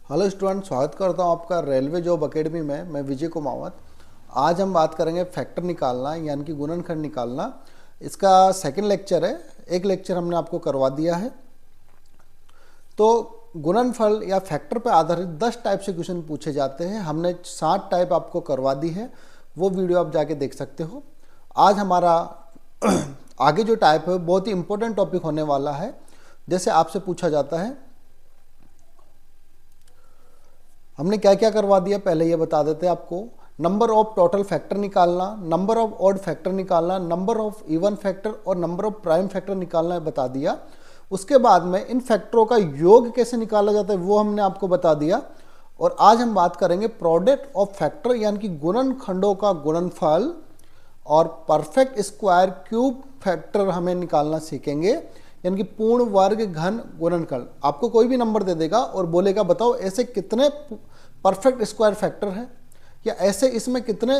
Hello student, स्वागत करता हूं आपका रेलवे जॉब एकेडमी में। मैं विजय कुमावत। आज हम बात करेंगे फैक्टर निकालना यानी कि गुणनखंड निकालना। इसका सेकंड लेक्चर है। एक लेक्चर हमने आपको करवा दिया है। तो गुणनफल या फैक्टर पर आधारित 10 टाइप से क्वेश्चन पूछे जाते हैं। हमने 60 टाइप आपको करवा दी है, वो वीडियो आप जाके देख सकते हो। आज हमारा आगे जो टाइप है बहुत ही इंपॉर्टेंट टॉपिक होने वाला है। जैसे आपसे पूछा जाता है, हमने क्या क्या करवा दिया पहले ये बता देते हैं आपको। नंबर ऑफ टोटल फैक्टर निकालना, नंबर ऑफ ऑड फैक्टर निकालना, नंबर ऑफ इवन फैक्टर और नंबर ऑफ प्राइम फैक्टर निकालना बता दिया। उसके बाद में इन फैक्टरों का योग कैसे निकाला जाता है वो हमने आपको बता दिया। और आज हम बात करेंगे प्रोडक्ट ऑफ फैक्टर यानी कि गुणनखंडों का गुणनफल और परफेक्ट स्क्वायर क्यूब फैक्टर हमें निकालना सीखेंगे, यानी कि पूर्ण वर्ग घन गुणनखंड। आपको कोई भी नंबर दे देगा और बोलेगा बताओ ऐसे कितने परफेक्ट स्क्वायर फैक्टर है या ऐसे इसमें कितने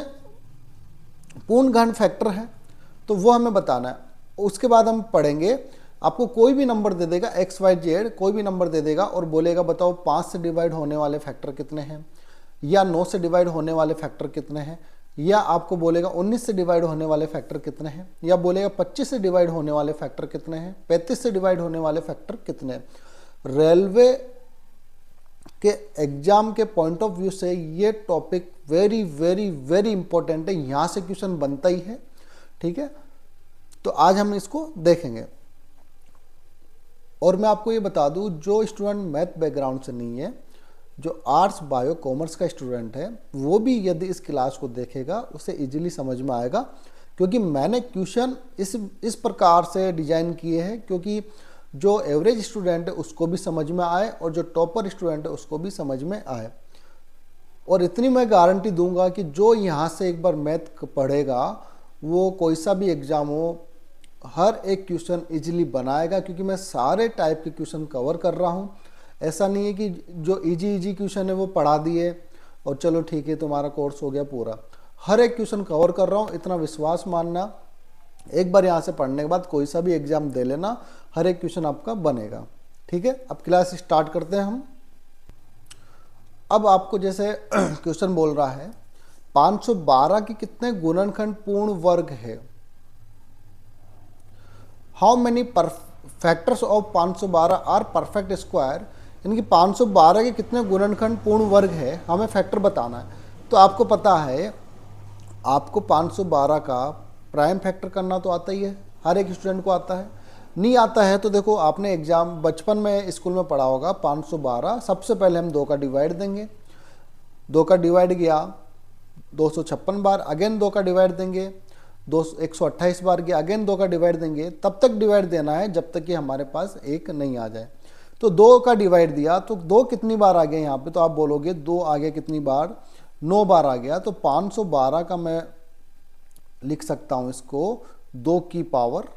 पूर्ण घन फैक्टर है, तो वो हमें बताना है। उसके बाद हम पढ़ेंगे, आपको कोई भी नंबर दे देगा XYZ, कोई भी नंबर दे देगा और बोलेगा बताओ 5 से डिवाइड होने वाले फैक्टर कितने हैं, या 9 से डिवाइड होने वाले फैक्टर कितने हैं, या आपको बोलेगा 19 से डिवाइड होने वाले फैक्टर कितने हैं, या बोलेगा 25 से डिवाइड होने वाले फैक्टर कितने हैं, 35 से डिवाइड होने वाले फैक्टर कितने हैं। रेलवे के एग्जाम के पॉइंट ऑफ व्यू से ये topic very very very important है, यहां से क्वेश्चन बनता ही है। ठीक है, तो आज हम इसको देखेंगे। और मैं आपको ये बता दूं, जो स्टूडेंट मैथ बैकग्राउंड से नहीं है, जो आर्ट्स बायो कॉमर्स का स्टूडेंट है, वो भी यदि इस क्लास को देखेगा उसे इजीली समझ में आएगा, क्योंकि मैंने क्वेश्चन इस प्रकार से डिजाइन किए हैं क्योंकि जो एवरेज स्टूडेंट है उसको भी समझ में आए और जो टॉपर स्टूडेंट है उसको भी समझ में आए। और इतनी मैं गारंटी दूंगा कि जो यहाँ से एक बार मैथ पढ़ेगा वो कोई सा भी एग्जाम हो, हर एक क्वेश्चन इजीली बनाएगा, क्योंकि मैं सारे टाइप के क्वेश्चन कवर कर रहा हूँ। ऐसा नहीं है कि जो इजी क्वेश्चन है वो पढ़ा दिए और चलो ठीक है तुम्हारा कोर्स हो गया पूरा। हर एक क्वेश्चन कवर कर रहा हूँ, इतना विश्वास मानना। एक बार यहाँ से पढ़ने के बाद कोई सा भी एग्जाम दे लेना, हर एक क्वेश्चन आपका बनेगा। ठीक है, अब क्लास स्टार्ट करते हैं हम। अब आपको जैसे क्वेश्चन बोल रहा है 512 के कितने गुणनखंड पूर्ण वर्ग है। How many factors of 512 are perfect square, यानी कि 512 के कितने गुणनखंड पूर्ण वर्ग है, हमें फैक्टर बताना है। तो आपको पता है, आपको 512 का प्राइम फैक्टर करना तो आता ही है, हर एक स्टूडेंट को आता है। नहीं आता है तो देखो, आपने एग्जाम बचपन में स्कूल में पढ़ा होगा। 512 सबसे पहले हम 2 का डिवाइड देंगे, 2 का डिवाइड गया 256 बार, अगेन 2 का डिवाइड देंगे 128 बार गया, अगेन 2 का डिवाइड देंगे। तब तक डिवाइड देना है जब तक कि हमारे पास 1 नहीं आ जाए। तो 2 का डिवाइड दिया तो 2 कितनी बार आ गया यहाँ पे, तो आप बोलोगे 2 आ गया कितनी बार, 9 बार आ गया। तो 512 का मैं लिख सकता हूं इसको 2 की पावर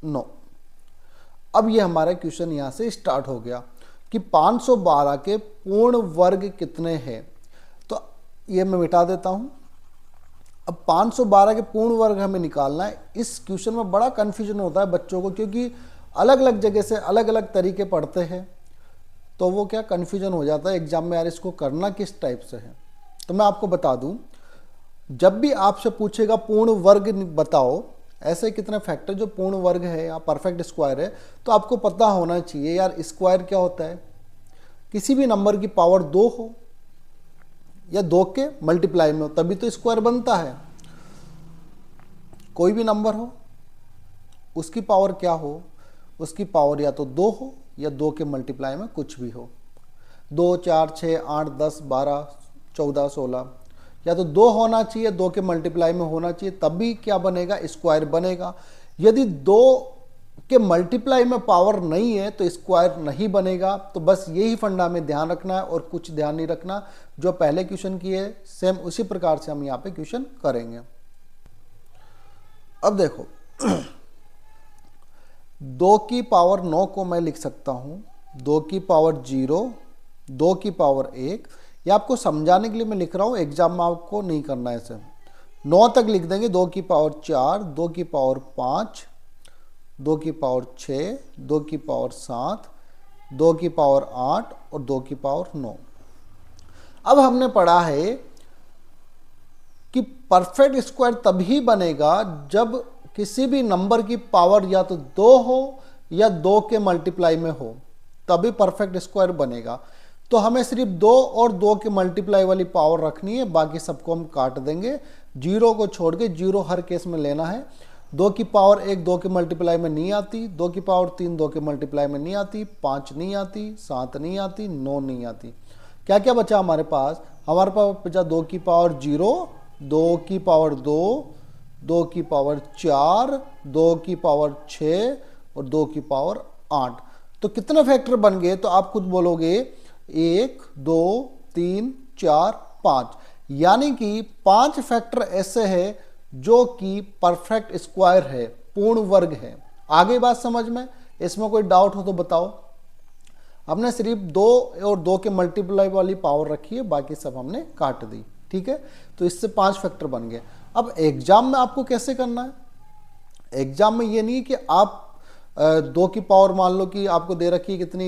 9। अब ये हमारा क्वेश्चन यहाँ से स्टार्ट हो गया कि 512 के पूर्ण वर्ग कितने हैं। तो ये मैं मिटा देता हूं। अब 512 के पूर्ण वर्ग हमें निकालना है। इस क्वेश्चन में बड़ा कंफ्यूजन होता है बच्चों को, क्योंकि अलग अलग जगह से अलग अलग तरीके पढ़ते हैं, तो वो क्या कंफ्यूजन हो जाता है एग्जाम में, यार इसको करना किस टाइप से है। तो मैं आपको बता दूं, जब भी आपसे पूछेगा पूर्ण वर्ग बताओ, ऐसे कितने फैक्टर जो पूर्ण वर्ग है या परफेक्ट स्क्वायर है, तो आपको पता होना चाहिए यार स्क्वायर क्या होता है। किसी भी नंबर की पावर 2 हो या 2 के मल्टीप्लाई में हो तभी तो स्क्वायर बनता है। कोई भी नंबर हो, उसकी पावर क्या हो, उसकी पावर या तो 2 हो या 2 के मल्टीप्लाई में कुछ भी हो। 2, 4, 6, 8, 10, 12, 14, 16, या तो 2 होना चाहिए, 2 के मल्टीप्लाई में होना चाहिए, तभी क्या बनेगा, स्क्वायर बनेगा। यदि 2 के मल्टीप्लाई में पावर नहीं है तो स्क्वायर नहीं बनेगा। तो बस यही फंडा में ध्यान रखना है और कुछ ध्यान नहीं रखना। जो पहले क्वेश्चन किए सेम उसी प्रकार से हम यहाँ पे क्वेश्चन करेंगे। अब देखो 2 की पावर 9 को मैं लिख सकता हूं 2 की पावर 0, 2 की पावर 1। ये आपको समझाने के लिए मैं लिख रहा हूँ, एग्जाम में आपको नहीं करना है ऐसे। 9 तक लिख देंगे, 2 की पावर 4, 2 की पावर 5, 2 की पावर 6, 2 की पावर 7, 2 की पावर 8 और 2 की पावर 9। अब हमने पढ़ा है कि परफेक्ट स्क्वायर तभी बनेगा जब किसी भी नंबर की पावर या तो 2 हो या 2 के मल्टीप्लाई में हो, तभी परफेक्ट स्क्वायर बनेगा। तो हमें सिर्फ 2 और 2 के मल्टीप्लाई वाली पावर रखनी है, बाकी सबको हम काट देंगे। 0 को छोड़ के 0 हर केस में लेना है। 2 की पावर 1 2 के मल्टीप्लाई में नहीं आती, 2 की पावर 3 2 के मल्टीप्लाई में नहीं आती, 5 नहीं आती, 7 नहीं आती, 9 नहीं आती। क्या क्या बचा हमारे पास? हमारे पास बचा 2 की पावर 0, 2 की पावर 2, 2 की पावर 4, 2 की पावर 6 और 2 की पावर 8। तो कितने फैक्टर बन गए? तो आप खुद बोलोगे 1 2 3 4 5, यानी कि 5 फैक्टर ऐसे है जो कि परफेक्ट स्क्वायर है, पूर्ण वर्ग है। आगे बात समझ में? इसमें कोई डाउट हो तो बताओ। हमने सिर्फ 2 और 2 के मल्टीप्लाई वाली पावर रखी है, बाकी सब हमने काट दी। ठीक है, तो इससे 5 फैक्टर बन गए। अब एग्जाम में आपको कैसे करना है? एग्जाम में ये नहीं कि आप 2 की पावर मान लो कि आपको दे रखी है कितनी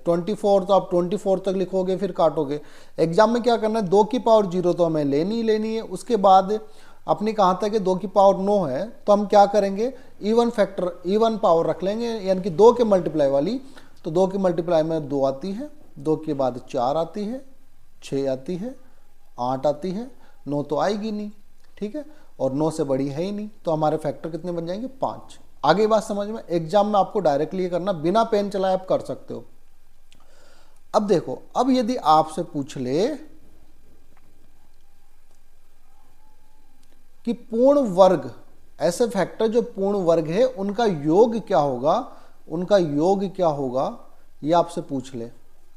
24, तो आप 24 तक लिखोगे फिर काटोगे। एग्जाम में क्या करना है? 2 की पावर 0 तो हमें लेनी है। उसके बाद अपनी कहाँ तक है? 2 की पावर 9 है, तो हम क्या करेंगे? इवन फैक्टर, इवन पावर रख लेंगे, यानी कि 2 के मल्टीप्लाई वाली। तो 2 के मल्टीप्लाई में 2 आती है, 2 के बाद 4 आती है, 6 आती है, 8 आती है, 9 तो आएगी नहीं। ठीक है, और 9 से बड़ी है ही नहीं, तो हमारे फैक्टर कितने बन जाएंगे? 5। आगे बात समझ में? एग्जाम में आपको डायरेक्टली ये करना, बिना पेन चलाए आप कर सकते हो। अब देखो, अब यदि आपसे पूछ ले कि पूर्ण वर्ग, ऐसे फैक्टर जो पूर्ण वर्ग है उनका योग क्या होगा, उनका योग क्या होगा, ये आपसे पूछ ले।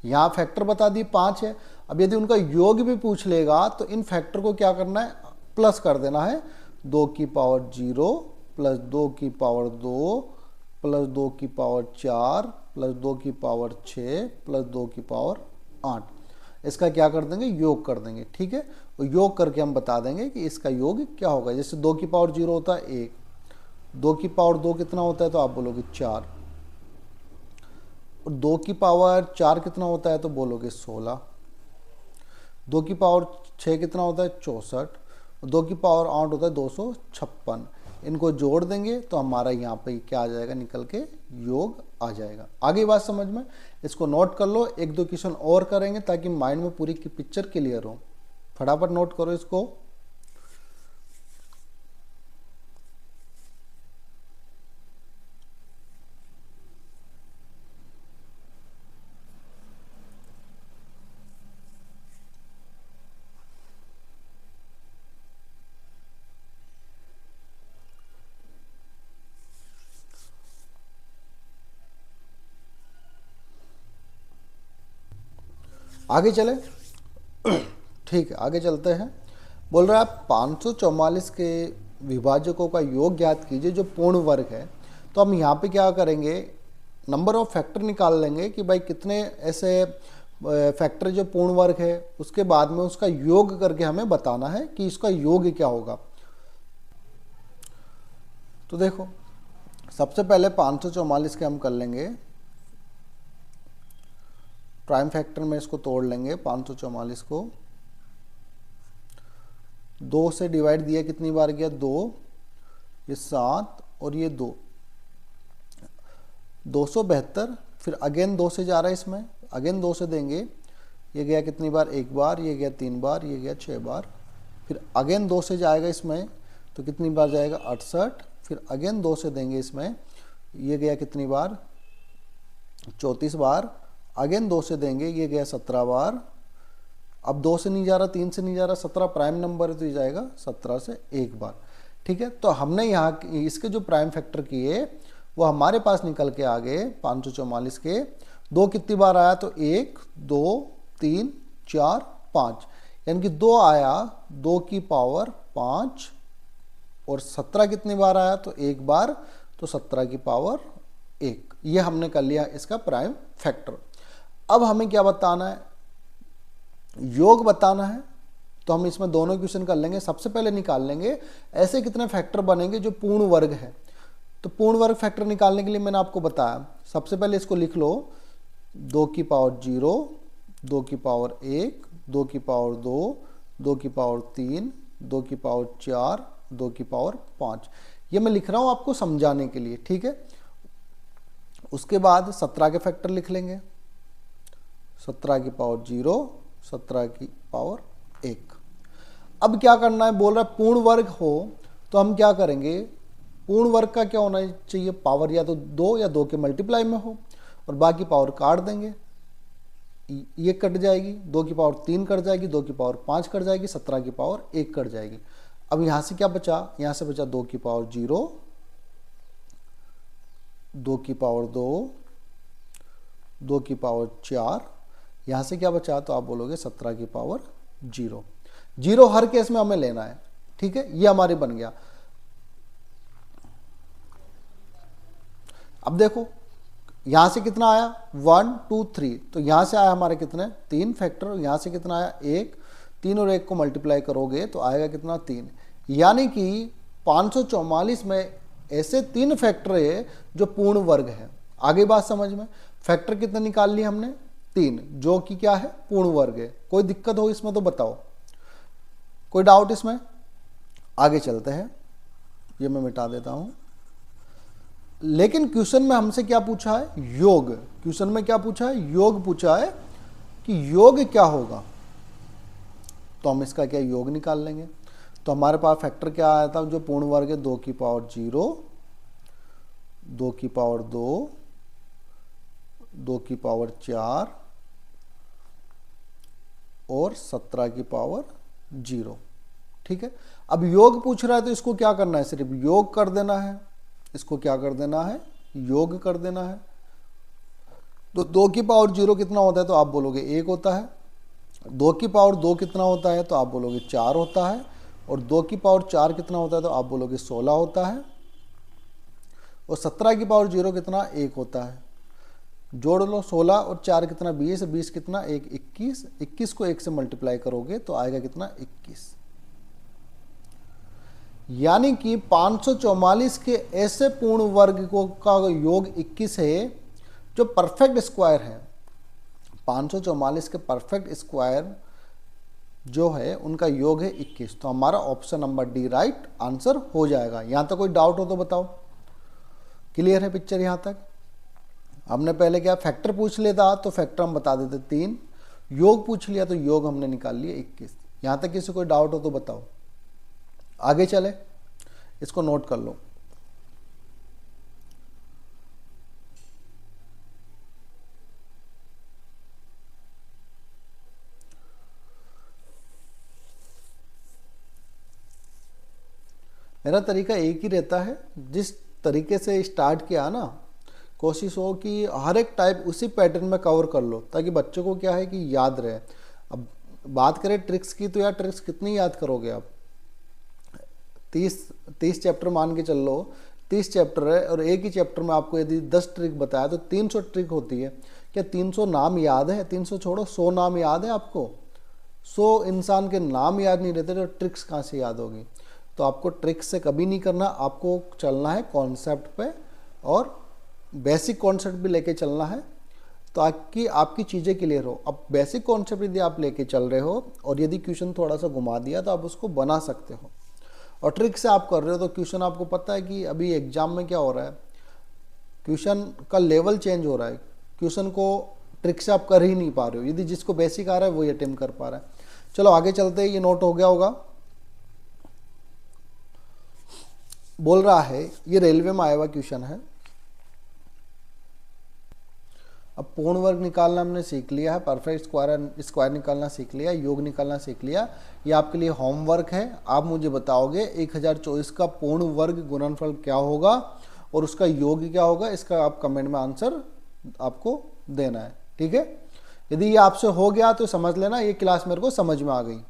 यहां फैक्टर बता दिए 5 है। अब यदि उनका योग भी पूछ लेगा तो इन फैक्टर को क्या करना है? प्लस कर देना है। 2 की पावर 0 प्लस 2 की पावर 2 प्लस 2 की पावर 4 प्लस 2 की पावर 6 प्लस 2 की पावर 8। इसका क्या कर देंगे? योग कर देंगे। ठीक है, और योग करके हम बता देंगे कि इसका योग क्या होगा। जैसे 2 की पावर 0 होता है 1, 2 की पावर 2 कितना होता है? तो आप बोलोगे 4, और 2 की पावर 4 कितना होता है? तो बोलोगे 16, 2 की पावर 6 कितना होता है? 64, 2 की पावर 8 होता है 256। इनको जोड़ देंगे तो हमारा यहाँ पे क्या आ जाएगा? निकल के योग आ जाएगा। आगे बात समझ में? इसको नोट कर लो, 1-2 क्वेश्चन और करेंगे ताकि माइंड में पूरी की पिक्चर क्लियर हो। फटाफट नोट करो इसको। आगे चले। ठीक है, आगे चलते हैं। बोल रहा है 544 के विभाजकों का योग ज्ञात कीजिए जो पूर्ण वर्ग है। तो हम यहाँ पे क्या करेंगे? नंबर ऑफ फैक्टर निकाल लेंगे कि भाई कितने ऐसे फैक्टर जो पूर्ण वर्ग है, उसके बाद में उसका योग करके हमें बताना है कि इसका योग क्या होगा। तो देखो, सबसे पहले 544 के हम कर लेंगे प्राइम फैक्टर में, इसको तोड़ लेंगे। 544 को 2 से डिवाइड दिया, कितनी बार गया? 2, ये 7 और ये 2, 272। फिर अगेन 2 से जा रहा है इसमें, अगेन 2 से देंगे। ये गया कितनी बार? 1 बार, ये गया 3 बार, ये गया 6 बार। फिर अगेन 2 से जाएगा इसमें, तो कितनी बार जाएगा? 68। फिर अगेन 2 से देंगे इसमें, ये गया कितनी बार? 34 बार। अगेन 2 से देंगे, ये गया 17 बार। अब 2 से नहीं जा रहा, 3 से नहीं जा रहा, 17 प्राइम नंबर है तो ये जाएगा 17 से 1 बार। ठीक है, तो हमने यहाँ इसके जो प्राइम फैक्टर किए वो हमारे पास निकल के आ गए 544 के। 2 कितनी बार आया? तो 1 2 3 4 5, यानी कि 2 आया 2 की पावर 5, और 17 कितनी बार आया? तो 1 बार, तो 17 की पावर 1। ये हमने कर लिया इसका प्राइम फैक्टर। अब हमें क्या बताना है? योग बताना है। तो हम इसमें दोनों क्वेश्चन कर लेंगे। सबसे पहले निकाल लेंगे ऐसे कितने फैक्टर बनेंगे जो पूर्ण वर्ग है। तो पूर्ण वर्ग फैक्टर निकालने के लिए मैंने आपको बताया, सबसे पहले इसको लिख लो, 2 की पावर 0, 2 की पावर 1, 2 की पावर 2, 2 की पावर 3, 2 की पावर 4, 2 की पावर 5। ये मैं लिख रहा हूं आपको समझाने के लिए, ठीक है। उसके बाद 17 के फैक्टर लिख लेंगे, 17 की पावर 0, 17 की पावर 1। अब क्या करना है, बोल रहा है पूर्ण वर्ग हो तो हम क्या करेंगे, पूर्ण वर्ग का क्या होना चाहिए, पावर या तो 2 या 2 के मल्टीप्लाई में हो, और बाकी पावर काट देंगे, ये कट जाएगी, 2 की पावर 3 कट जाएगी, 2 की पावर 5 कट जाएगी, 17 की पावर 1 कट जाएगी। अब यहां से क्या बचा, यहां से बचा 2 की पावर 0, 2 की पावर 2, 2 की पावर 4, यहां से क्या बचा, तो आप बोलोगे 17 की पावर 0। 0 हर केस में हमें लेना है, ठीक है, ये हमारे बन गया। अब देखो यहां से कितना आया, 1 2 3, तो यहां से आया हमारे कितने 3 फैक्टर, यहां से कितना आया 1, 3 और 1 को मल्टीप्लाई करोगे तो आएगा कितना 3। यानी कि 544 में ऐसे 3 फैक्टर है जो पूर्ण वर्ग है। आगे बात समझ में, फैक्टर कितने निकाल लिए हमने 3, जो कि क्या है पूर्ण वर्ग है। कोई दिक्कत हो इसमें तो बताओ, कोई डाउट इसमें, आगे चलते हैं, ये मैं मिटा देता हूं। लेकिन क्वेश्चन में हमसे क्या पूछा है, योग, क्वेश्चन में क्या पूछा है, योग पूछा है कि योग क्या होगा, तो हम इसका क्या योग निकाल लेंगे। तो हमारे पास फैक्टर क्या आया था, जो पूर्ण वर्ग है 2 की पावर 0, 2 की पावर 2, 2 की पावर 4 और 17 की पावर 0, ठीक है। अब योग पूछ रहा है तो इसको क्या करना है, सिर्फ योग कर देना है, इसको क्या कर देना है, योग कर देना है। तो 2 की पावर 0 कितना होता है, तो आप बोलोगे 1 होता है। 2 की पावर 2 कितना होता है, तो आप बोलोगे 4 होता है। और 2 की पावर 4 कितना होता है, तो आप बोलोगे 16 होता है। और 17 की पावर 0 कितना, 1 होता है। जोड़ लो, 16 और 4 कितना 20, 20 कितना 1, 21, 21 को 1 से मल्टीप्लाई करोगे तो आएगा कितना 21। यानी कि 544 के ऐसे पूर्ण वर्ग का योग 21 है जो परफेक्ट स्क्वायर है। 544 के परफेक्ट स्क्वायर जो है उनका योग है 21। तो हमारा option number D right answer हो जाएगा। यहां तक कोई डाउट हो तो बताओ, क्लियर है पिक्चर यहां तक। हमने पहले क्या फैक्टर पूछ लेता तो फैक्टर हम बता देते 3, योग पूछ लिया तो योग हमने निकाल लिया 21। यहां तक किसी कोई डाउट हो तो बताओ, आगे चले, इसको नोट कर लो। मेरा तरीका एक ही रहता है, जिस तरीके से स्टार्ट किया ना, कोशिश हो कि हर एक टाइप उसी पैटर्न में कवर कर लो, ताकि बच्चों को क्या है कि याद रहे। अब बात करें ट्रिक्स की, तो यार ट्रिक्स कितनी याद करोगे आप, 30 चैप्टर मान के चल लो, 30 चैप्टर है और एक ही चैप्टर में आपको यदि 10 ट्रिक बताया तो 300 ट्रिक होती है। क्या 300 नाम याद है, 300 छोड़ो 100 नाम याद है आपको, 100 इंसान के नाम याद नहीं रहते तो ट्रिक्स कहाँ से याद होगी। तो आपको ट्रिक्स से कभी नहीं करना, आपको चलना है कॉन्सेप्ट पे, और बेसिक कॉन्सेप्ट भी लेके चलना है ताकि आपकी चीज़ें क्लियर हो। अब बेसिक कॉन्सेप्ट यदि आप लेके चल रहे हो और यदि क्वेश्चन थोड़ा सा घुमा दिया तो आप उसको बना सकते हो, और ट्रिक से आप कर रहे हो तो क्वेश्चन आपको पता है कि अभी एग्जाम में क्या हो रहा है, क्वेश्चन का लेवल चेंज हो रहा है, क्वेश्चन को ट्रिक से आप कर ही नहीं पा रहे हो। यदि जिसको बेसिक आ रहा है वही अटेम्प्ट कर पा रहा है। चलो आगे चलते हैं, ये नोट हो गया होगा। बोल रहा है ये रेलवे में आया हुआ क्वेश्चन है। अब पूर्ण वर्ग निकालना हमने सीख लिया है, परफेक्ट स्क्वायर निकालना सीख लिया, योग निकालना सीख लिया। ये आपके लिए होमवर्क है। आप मुझे बताओगे 1024 का पूर्ण वर्ग गुणनफल क्या होगा और उसका योग क्या होगा, इसका आप कमेंट में आंसर आपको देना है, ठीक है। यदि ये आपसे हो गया तो समझ लेना ये क्लास मेरे को समझ में आ गई।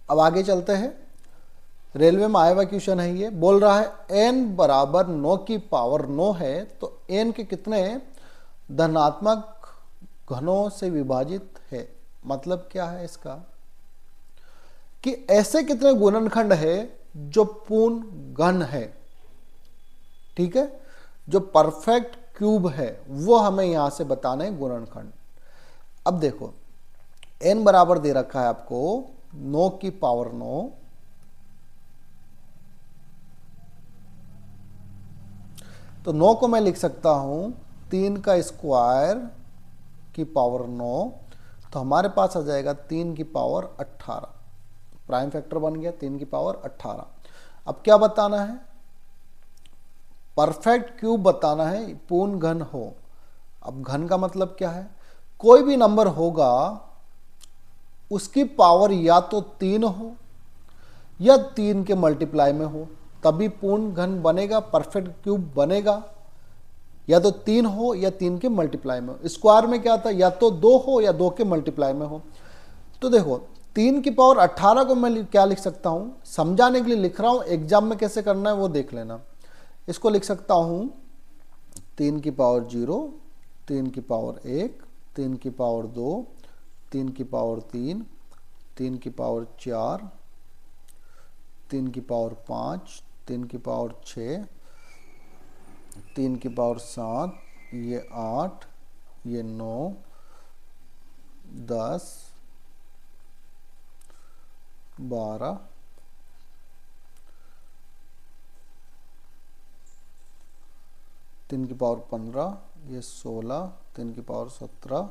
अब आगे चलते हैं, रेलवे में आया हुआ क्वेश्चन है। ये बोल रहा है n बराबर 9 की पावर 9 है तो n के कितने धनात्मक घनों से विभाजित है। मतलब क्या है इसका, कि ऐसे कितने गुणनखंड है जो पूर्ण घन है, ठीक है, जो परफेक्ट क्यूब है वो हमें यहां से बताना है गुणनखंड। अब देखो n बराबर दे रखा है आपको 9 की पावर 9, तो 9 को मैं लिख सकता हूं 3 का स्क्वायर की पावर 9, तो हमारे पास आ जाएगा 3 की पावर 18। प्राइम फैक्टर बन गया 3 की पावर 18। अब क्या बताना है? परफेक्ट क्यूब बताना है, पूर्ण घन हो। अब घन का मतलब क्या है? कोई भी नंबर होगा उसकी पावर या तो 3 हो या 3 के मल्टीप्लाई में हो, तभी पूर्ण घन बनेगा, परफेक्ट क्यूब बनेगा। या तो 3 हो या 3 के मल्टीप्लाई में हो। स्क्वायर में क्या था? या तो 2 हो या 2 के मल्टीप्लाई में हो। तो देखो 3 की पावर 18 को मैं क्या लिख सकता हूं, समझाने के लिए लिख रहा हूं, एग्जाम में कैसे करना है वो देख लेना। इसको लिख सकता हूं 3 की पावर 0, 3 की पावर 1, 3 की पावर 2, 3 की पावर 3, 3 की पावर 4, 3 की पावर 5, 3 की पावर 6, 3 की पावर 7, ये 8, ये 9, 10, 12, 3 की पावर 15, ये 16, 3 की पावर 17,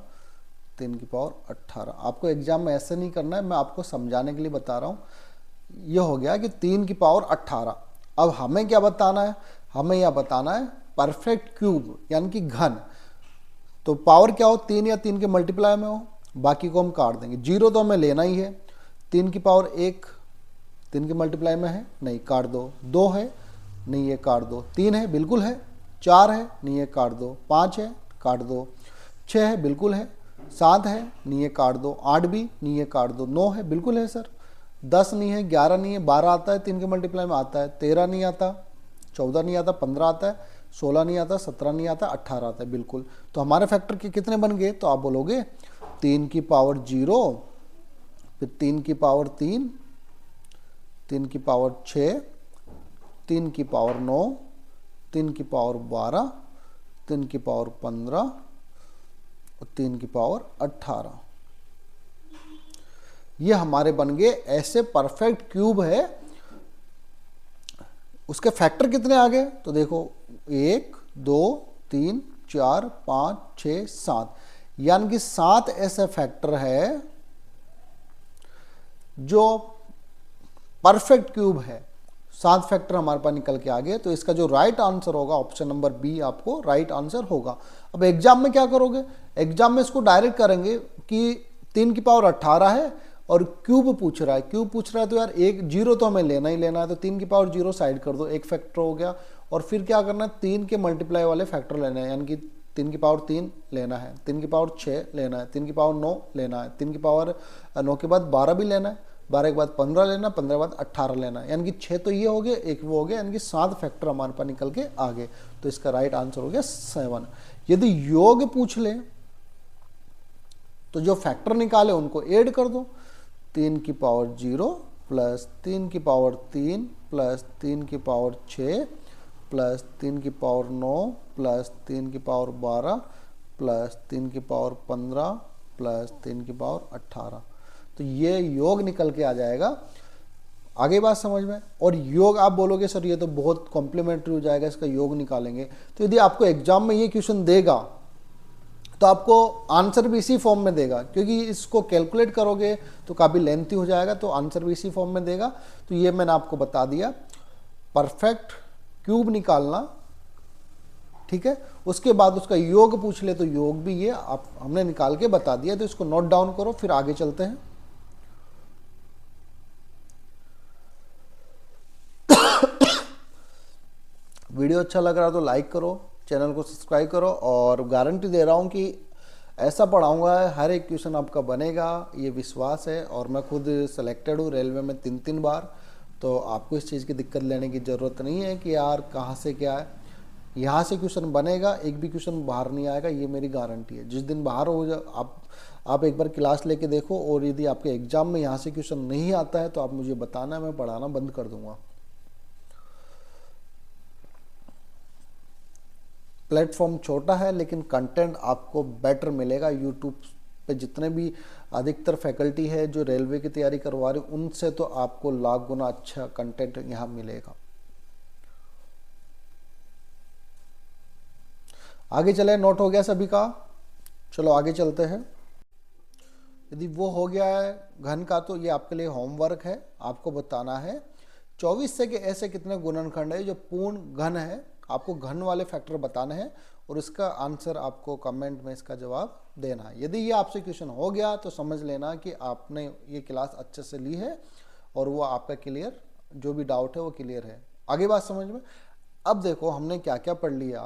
3 की पावर 18। आपको एग्जाम में ऐसे नहीं करना है, मैं आपको समझाने के लिए बता रहा हूँ। ये हो गया कि 3 की पावर 18। अब हमें क्या बताना है? हमें यह बताना है परफेक्ट क्यूब यानी कि घन। तो पावर क्या हो? 3 या 3 के मल्टीप्लाई में हो, बाकी को हम काट देंगे। 0 तो हमें लेना ही है। 3 की पावर 1 3 के मल्टीप्लाई में है, नहीं काट दो। 2 है, नहीं ये काट दो। 3 है, बिल्कुल है। 4 है, नहीं ये काट दो। 5 है, काट दो। 6 है, बिल्कुल है। 7 है, नहीं ये काट दो। 8 भी, नहीं ये काट दो। 9 है, बिल्कुल है सर। 10 नहीं है, 11 नहीं है। 12 आता है, 3 के मल्टीप्लाई में आता है। 13 नहीं आता, 14 नहीं आता, 15 आता है, 16 नहीं आता, 17 नहीं आता, 18 आता है, बिल्कुल। तो हमारे फैक्टर के कितने बन गए? तो आप बोलोगे 3 की पावर 0, फिर 3 की पावर 3, 3 की पावर 6, 3 की पावर 9, 3 की पावर 12, 3 की पावर 15 और 3 की पावर 18। ये हमारे बन गए ऐसे परफेक्ट क्यूब है। उसके फैक्टर कितने आ गए? तो देखो 1, 2, 3, 4, 5, 6, 7, यानी कि 7 ऐसे फैक्टर है जो परफेक्ट क्यूब है। 7 फैक्टर हमारे पास निकल के आ गए। तो इसका जो राइट आंसर होगा ऑप्शन नंबर बी आपको राइट आंसर होगा। अब एग्जाम में क्या करोगे? एग्जाम में इसको डायरेक्ट करेंगे कि 3 की पावर 18 है और क्यूब पूछ रहा है। क्यूब पूछ रहा है तो यार एक 0 तो हमें लेना ही लेना है, तो 3 की पावर 0 साइड कर दो, एक फैक्टर हो गया। और फिर क्या करना है? 3 के मल्टीप्लाई वाले फैक्टर लेने हैं, यानी कि 3 की पावर 3 लेना है, 3 की पावर 6 लेना है, 3 की पावर 9 लेना है, 3 की पावर 9 के बाद 12 भी लेना है, 12 के बाद 15 लेना, 15 के बाद 18 लेना है, यानी कि 6 तो ये हो गए, एक वो हो गया, यानी कि 7 फैक्टर हमारे पास निकल के आ गए। तो इसका राइट आंसर हो गया 7। यदि योग पूछ ले तो जो फैक्टर निकाले उनको ऐड कर दो। 3 की पावर 0 प्लस 3 की पावर 3 प्लस 3 की पावर 6 प्लस 3 की पावर 9 प्लस 3 की पावर 12 प्लस 3 की पावर 15 प्लस 3 की पावर 18। तो ये योग निकल के आ जाएगा। आगे बात समझ में? और योग आप बोलोगे सर ये तो बहुत कॉम्प्लीमेंट्री हो जाएगा, इसका योग निकालेंगे। तो यदि आपको एग्जाम में ये क्वेश्चन देगा तो आपको आंसर भी इसी फॉर्म में देगा, क्योंकि इसको कैलकुलेट करोगे तो काफ़ी लेंथी हो जाएगा, तो आंसर भी इसी फॉर्म में देगा। तो ये मैंने आपको बता दिया, परफेक्ट क्यूब निकालना, ठीक है। उसके बाद उसका योग पूछ ले तो योग भी ये आप हमने निकाल के बता दिया। तो इसको नोट डाउन करो, फिर आगे चलते हैं। वीडियो अच्छा लग रहा तो लाइक करो, चैनल को सब्सक्राइब करो, और गारंटी दे रहा हूँ कि ऐसा पढ़ाऊँगा हर एक क्वेश्चन आपका बनेगा, ये विश्वास है। और मैं खुद सेलेक्टेड हूँ रेलवे में 3-3 बार, तो आपको इस चीज़ की दिक्कत लेने की ज़रूरत नहीं है कि यार कहाँ से क्या है। यहाँ से क्वेश्चन बनेगा, एक भी क्वेश्चन बाहर नहीं आएगा, ये मेरी गारंटी है। जिस दिन बाहर हो आप एक बार क्लास लेके देखो, और यदि आपके एग्जाम में यहाँ से क्वेश्चन नहीं आता है तो आप मुझे बताना, मैं पढ़ाना बंद कर दूँगा। प्लेटफॉर्म छोटा है लेकिन कंटेंट आपको बेटर मिलेगा यूट्यूब पे जितने भी अधिकतर फैकल्टी है जो रेलवे की तैयारी करवा रही, उनसे तो आपको लाख गुना अच्छा कंटेंट यहाँ मिलेगा। आगे चले, नोट हो गया सभी का? चलो आगे चलते हैं। यदि वो हो गया है घन का, तो ये आपके लिए होमवर्क है। आपको बताना है 24 से के ऐसे कितने गुणनखंड है जो पूर्ण घन है। आपको घन वाले फैक्टर बताने हैं और इसका आंसर आपको कमेंट में इसका जवाब देना है। यदि ये आपसे क्वेश्चन हो गया तो समझ लेना कि आपने ये क्लास अच्छे से ली है और वो आपका क्लियर, जो भी डाउट है वो क्लियर है। आगे बात समझ में। अब देखो हमने क्या क्या पढ़ लिया।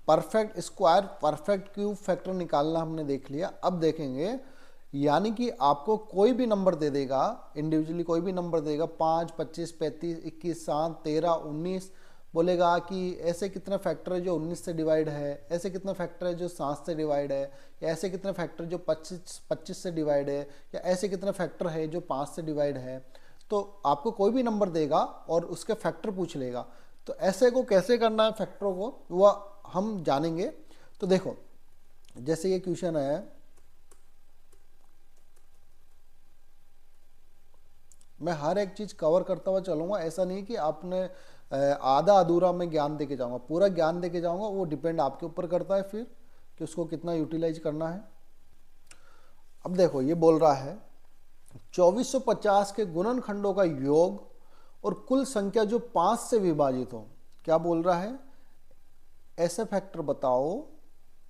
Perfect square, perfect cube factor निकालना हमने देख लिया। अब देखेंगे, यानी कि आपको कोई भी नंबर दे देगा, इंडिविजुअली कोई भी नंबर देगा, 5, 25, 35, 21, 7, 13, 19, बोलेगा कि ऐसे कितने फैक्टर है जो 19 से डिवाइड है, ऐसे कितने फैक्टर है जो 7 से डिवाइड है, या ऐसे कितने फैक्टर जो 25 से डिवाइड है, या ऐसे कितने फैक्टर है जो 5 से डिवाइड है। तो आपको कोई भी नंबर देगा और उसके फैक्टर पूछ लेगा। तो ऐसे को कैसे करना है फैक्टरों को, वह हम जानेंगे। तो देखो, जैसे ये क्वेश्चन है, मैं हर एक चीज कवर करता हुआ चलूंगा। ऐसा नहीं कि आपने आधा अधूरा में ज्ञान देके जाऊंगा, पूरा ज्ञान देके जाऊंगा। वो डिपेंड आपके ऊपर करता है फिर कि उसको कितना यूटिलाइज करना है। अब देखो ये बोल रहा है 2450 के गुणनखंडों का योग और कुल संख्या जो 5 से विभाजित हो। क्या बोल रहा है? ऐसे फैक्टर बताओ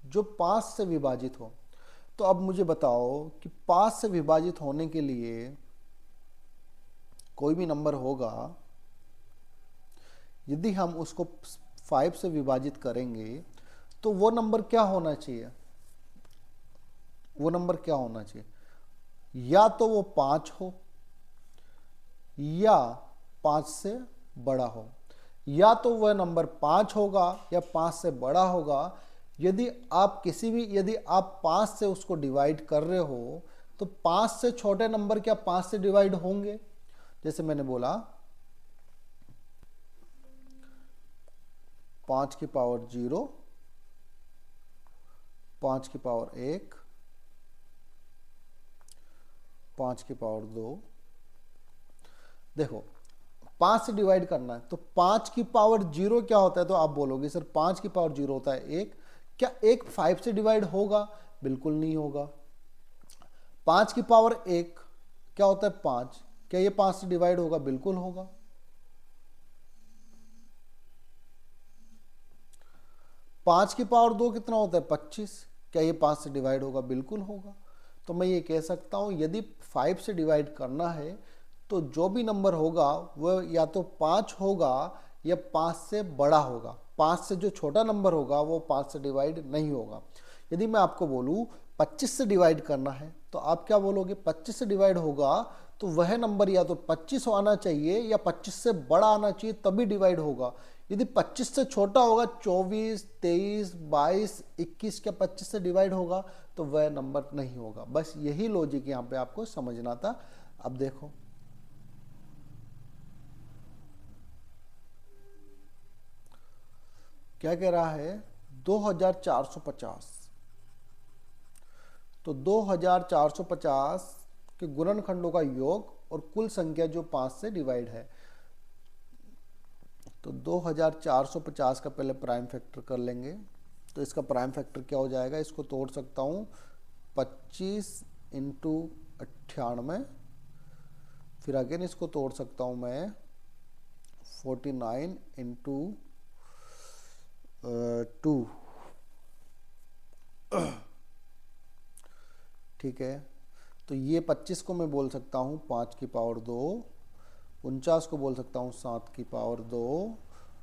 जो 5 से विभाजित हो। तो अब मुझे बताओ कि 5 से विभाजित होने के लिए कोई भी नंबर होगा, यदि हम उसको 5 से विभाजित करेंगे तो वो नंबर क्या होना चाहिए? वो नंबर क्या होना चाहिए? या तो वो 5 हो, या 5 से बड़ा हो। या तो वह नंबर 5 होगा या 5 से बड़ा होगा। यदि आप किसी भी, यदि आप 5 से उसको डिवाइड कर रहे हो तो 5 से छोटे नंबर क्या 5 से डिवाइड होंगे? जैसे मैंने बोला 5 की पावर 0, 5 की पावर 1, 5 की पावर 2। देखो 5 से डिवाइड करना है तो 5 की पावर 0 क्या होता है? तो आप बोलोगे सर 5 की पावर 0 होता है 1। क्या 1 5 से डिवाइड होगा? बिल्कुल नहीं होगा। 5 की पावर 1 क्या होता है? 5। क्या ये 5 से डिवाइड होगा? बिल्कुल होगा। 5 की पावर 2 कितना होता है? 25। क्या ये 5 से डिवाइड होगा? बिल्कुल होगा। तो मैं ये कह सकता हूं यदि 5 से डिवाइड करना है तो जो भी नंबर होगा वह या तो 5 होगा या 5 से बड़ा होगा। 5 से जो छोटा नंबर होगा वो 5 से डिवाइड नहीं होगा। यदि मैं आपको बोलूं 25 से डिवाइड करना है तो आप क्या बोलोगे? 25 से डिवाइड होगा तो वह नंबर या तो 25 आना चाहिए या 25 से बड़ा आना चाहिए, तभी डिवाइड होगा। यदि 25 से छोटा होगा, 24, 23, 22, 21, क्या 25 से डिवाइड होगा? तो वह नंबर नहीं होगा। बस यही लॉजिक यहाँ पे आपको समझना था। अब देखो क्या कह रहा है, 2450। तो 2450 के गुणनखंडों का योग और कुल संख्या जो 5 से डिवाइड है। तो 2450 का पहले प्राइम फैक्टर कर लेंगे। तो इसका प्राइम फैक्टर क्या हो जाएगा? इसको तोड़ सकता हूँ 25 इंटू 98, फिर अगेन इसको तोड़ सकता हूँ मैं 49 इंटू 2। ठीक है, तो ये 25 को मैं बोल सकता हूँ 5 की पावर 2, 49 को बोल सकता हूँ 7 की पावर 2,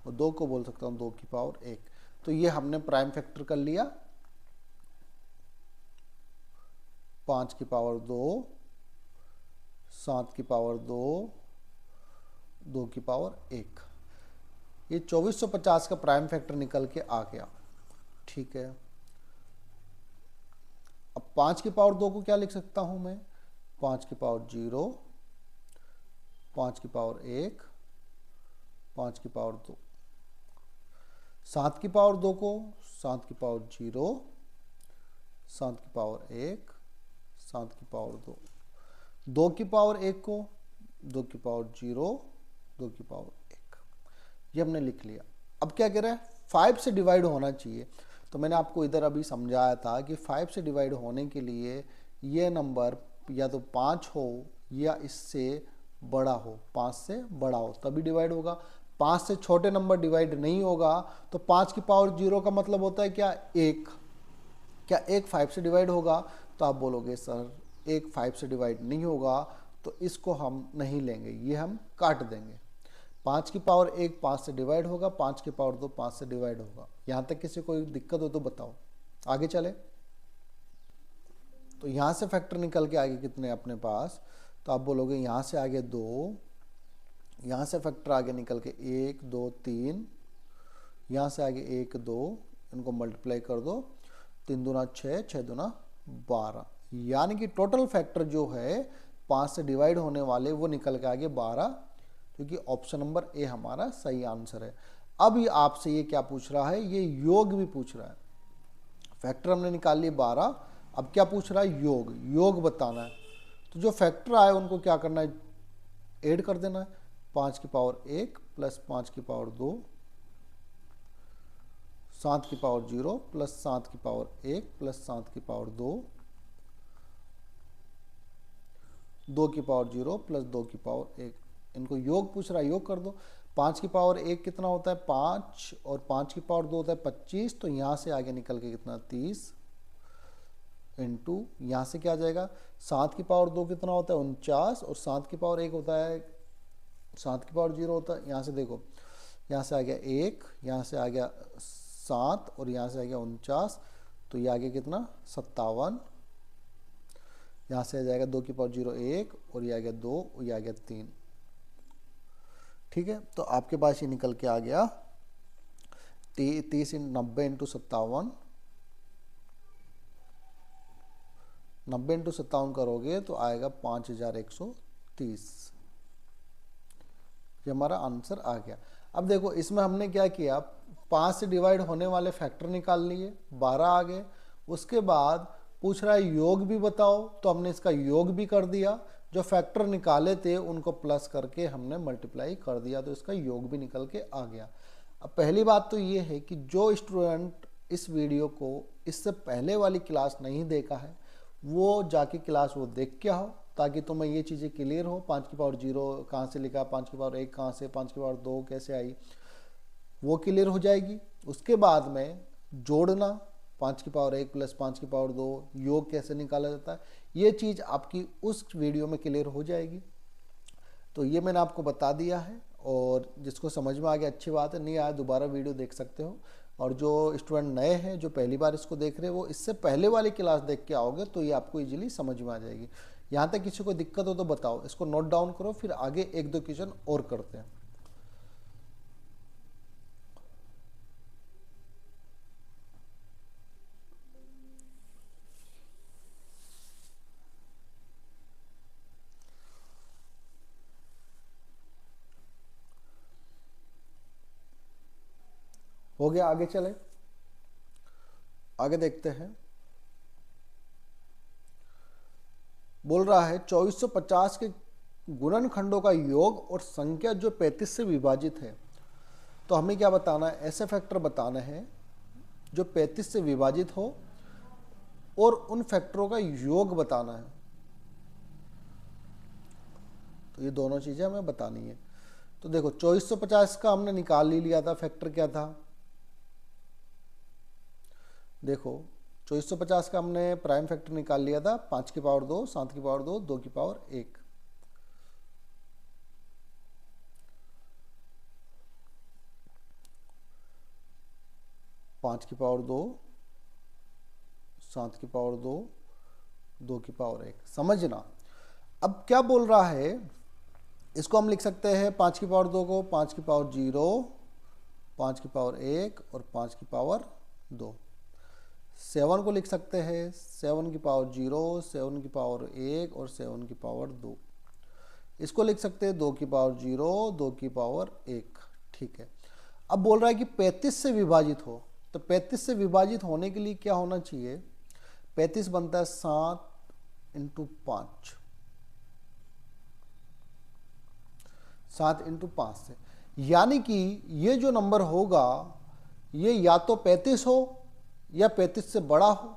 और 2 को बोल सकता हूँ 2 की पावर 1। तो ये हमने प्राइम फैक्टर कर लिया। 5 की पावर 2, 7 की पावर 2, 2 की पावर 1। ये 2450 का प्राइम फैक्टर निकल के आ गया। ठीक है, अब 5 की पावर 2 को क्या लिख सकता हूं मैं? 5 की पावर 0, 5 की पावर 1, 5 की पावर 2, 7 की पावर 2 को 7 की पावर 0, 7 की पावर 1, 7 की पावर 2, 2 की पावर 1 को 2 की पावर 0, 2 की पावर 1, ये हमने लिख लिया। अब क्या कह रहा है, 5 से डिवाइड होना चाहिए। तो मैंने आपको इधर अभी समझाया था कि 5 से डिवाइड होने के लिए ये नंबर या तो 5 हो या इससे बड़ा हो, 5 से बड़ा हो तभी डिवाइड होगा। 5 से छोटे नंबर डिवाइड नहीं होगा। तो 5 की पावर 0 का मतलब होता है क्या, 1। क्या 1 5 से डिवाइड होगा? तो आप बोलोगे सर 1 5 से डिवाइड नहीं होगा, तो इसको हम नहीं लेंगे, ये हम काट देंगे। 5 की पावर 1 5 से डिवाइड होगा, 5 की पावर 2 5 से डिवाइड होगा। यहाँ तक किसी कोई दिक्कत हो तो बताओ, आगे चले। तो यहाँ से फैक्टर निकल के आगे कितने अपने पास, तो आप बोलोगे यहाँ से आगे 2, यहाँ से फैक्टर आगे निकल के 1 2 3, यहाँ से आगे 1 2, इनको मल्टीप्लाई कर दो, 3 दूना 6, 6 दूना 12, यानी कि टोटल फैक्टर जो है 5 से डिवाइड होने वाले वो निकल के आगे 12, क्योंकि ऑप्शन नंबर ए हमारा सही आंसर है। अब ये आपसे ये क्या पूछ रहा है, ये योग भी पूछ रहा है। फैक्टर हमने निकाल लिए 12, अब क्या पूछ रहा है, योग, योग बताना है। तो जो फैक्टर आए उनको क्या करना है, ऐड कर देना है। 5 की पावर 1 प्लस 5 की पावर 2, 7 की पावर 0 प्लस 7 की पावर 1 प्लस 7 की पावर 2, 2 की पावर 0 प्लस 2 की पावर 1। इनको योग पूछ रहा है, योग कर दो। 5 की पावर 1 कितना होता है, 5, और 5 की पावर 2 होता है 25, तो यहाँ से आगे निकल के कितना 30, इंटू यहाँ से क्या आ जाएगा, 7 की पावर 2 कितना होता है 49, और 7 की पावर 1 होता है, 7 की पावर 0 होता है, यहाँ से देखो, यहाँ से आ गया 1, यहाँ से आ गया 7, और यहाँ से आ गया 49, तो ये आगे कितना 57, यहाँ से आ जाएगा 2 की पावर 0 1, और ये आ गया 2, और ये आ गया 3। ठीक है, तो आपके पास ये निकल के आ गया 30 90 इंटू 57, 90 इंटू 57 करोगे तो आएगा 5130। ये हमारा आंसर आ गया। अब देखो इसमें हमने क्या किया, 5 से डिवाइड होने वाले फैक्टर निकाल लिए, 12 आ गए। उसके बाद पूछ रहा है योग भी बताओ, तो हमने इसका योग भी कर दिया। जो फैक्टर निकाले थे उनको प्लस करके हमने मल्टीप्लाई कर दिया, तो इसका योग भी निकल के आ गया। अब पहली बात तो ये है कि जो स्टूडेंट इस वीडियो को इससे पहले वाली क्लास नहीं देखा है वो जाके क्लास वो देख के आओ, ताकि तुम्हें ये चीज़ें क्लियर हो। 5 की पावर 0 कहाँ से लिखा, 5 की पावर 1 कहाँ से, 5 की पावर 2 कैसे आई, वो क्लियर हो जाएगी। उसके बाद में जोड़ना, 5 की पावर 1 प्लस 5 की पावर 2, योग कैसे निकाला जाता है, ये चीज़ आपकी उस वीडियो में क्लियर हो जाएगी। तो ये मैंने आपको बता दिया है, और जिसको समझ में आ गया अच्छी बात है, नहीं आया दोबारा वीडियो देख सकते हो। और जो स्टूडेंट नए हैं, जो पहली बार इसको देख रहे हैं, वो इससे पहले वाली क्लास देख के आओगे तो ये आपको इजीली समझ में आ जाएगी। यहाँ तक किसी को दिक्कत हो तो बताओ, इसको नोट डाउन करो, फिर आगे 1-2 क्वेश्चन और करते हैं। हो गया, आगे चले, आगे देखते हैं। बोल रहा है 2450 के गुणनखंडों का योग और संख्या जो 35 से विभाजित है। तो हमें क्या बताना है, ऐसे फैक्टर बताने हैं जो 35 से विभाजित हो, और उन फैक्टरों का योग बताना है। तो ये दोनों चीजें हमें बतानी है। तो देखो 2450 का हमने निकाल ही लिया था, फैक्टर क्या था, देखो 2450 का हमने प्राइम फैक्टर निकाल लिया था, 5 की पावर 2, 7 की पावर 2, 2 की पावर 1। पाँच की पावर 2, 7 की पावर 2, 2 की पावर 1। समझना, अब क्या बोल रहा है, इसको हम लिख सकते हैं 5 की पावर 2 को 5 की पावर 0, 5 की पावर 1 और 5 की पावर 2। 7 को लिख सकते हैं 7 की पावर 0, 7 की पावर 1 और 7 की पावर 2। इसको लिख सकते हैं 2 की पावर 0, 2 की पावर 1। ठीक है। अब बोल रहा है कि 35 से विभाजित हो, तो 35 से विभाजित होने के लिए क्या होना चाहिए, 35 बनता है 7 × 5, 7 × 5 से, यानी कि ये जो नंबर होगा ये या तो 35 हो या 35 से बड़ा हो,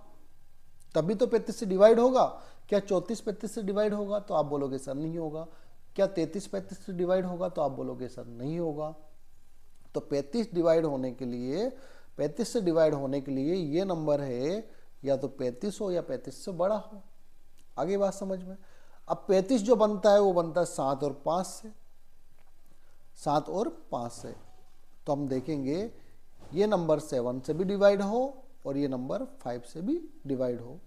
तभी तो 35 से डिवाइड होगा। क्या 34 35 से डिवाइड होगा, तो आप बोलोगे सर नहीं होगा। क्या 33 35 से डिवाइड होगा, तो आप बोलोगे सर नहीं होगा। तो 35 डिवाइड होने के लिए, 35 से डिवाइड होने के लिए ये नंबर है या तो 35 हो या 35 से बड़ा हो। आगे बात समझ में। अब 35 जो बनता है वो बनता है 7 और 5 से, 7 और 5 से। तो हम देखेंगे ये नंबर 7 से भी डिवाइड हो और ये नंबर 5 से भी डिवाइड हो।